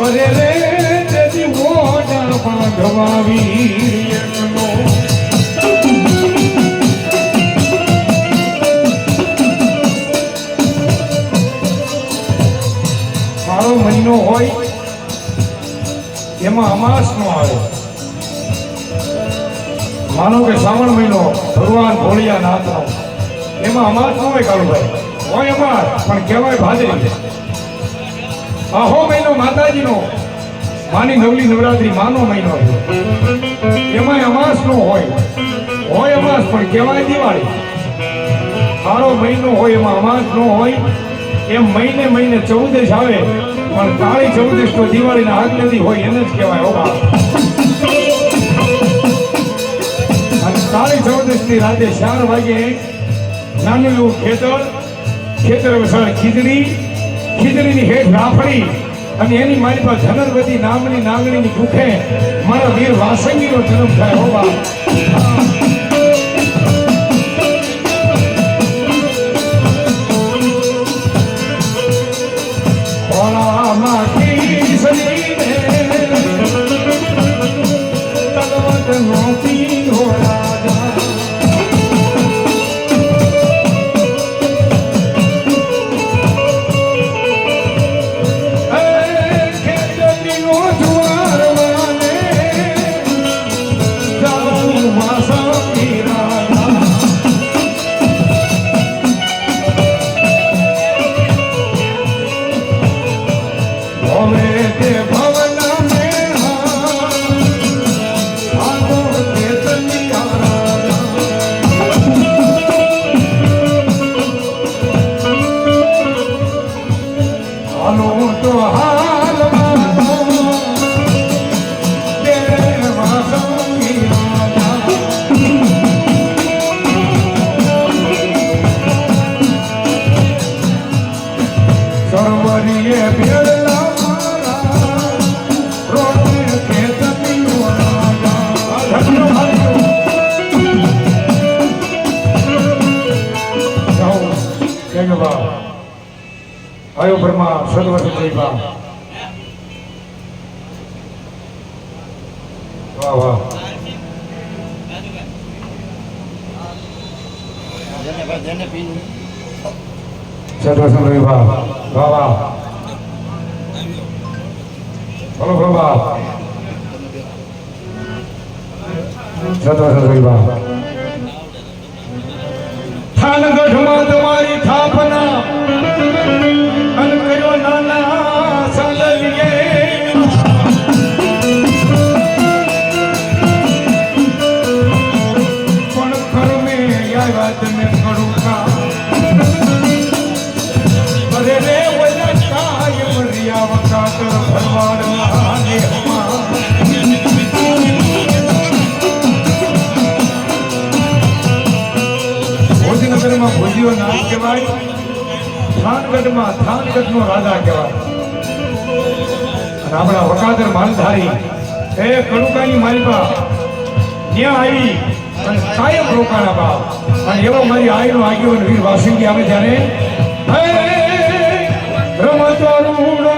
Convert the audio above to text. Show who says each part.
Speaker 1: અરે રે તેથી મોઢા બાંધવા વીરનો મારો મહિનો હોય એમાં અમાસ નો આવે. માનો કે શ્રાવણ મહિનો ભગવાન ભોળિયા નાથનો એમાં અમાસ ન હોય કાળુભાઈ, હોય અમાસ પણ કહેવાય ભાદરી. આહો મહિનો માતાજીનો માની નવલી નવરાત્રી માનો મહિનો એમાં અમાસ નો હોય અમાસ પણ કહેવાય દિવાળી. મારો મહિનો હોય એમાં અમાસ નો હોય એમ મહિને 14 આવે પણ કાળી 14 તો દિવાળીના આગલેથી હોય એને જ કહેવાય. હોવા કાળી 14 ની રાતે 4 વાગે નાનું એવું ખેતર વસાળ ખીજડીની હેઠ રાફડી અને એની મારી પાસે ધનરવતી નામની નાગણીની ભૂખે મારા વીર વાસંગીનો જન્મ થાય. હોવા આયો બ્રહ્મા સદવત જયબા. વાહ વાહ સદવત જયબા. વાહ વાહ બોલો બ્રહ્મા સદવત જયબા. થાનગઢમાં તમારી થાપના અન કર્યો નાના સાલલીએ પણ કર્મે આવ્યા તમે કરું કા. અરે રે વજા કાય મર્યા વકાતર ભરવાડના દેહમાં ભોજનગરમાં ભોજીઓ નામ કહેવાય. થાનગઢનો રાજા કહેવાય. અને આપણા વકાદર માલધારી એ કડુકાની માલિકા ત્યાં આવી અને કાયમ રોકાણા બાપ. અને એવો મારી આઈનો આગેવાન વીર વાસંગી આવે ત્યારે રમતો રૂડો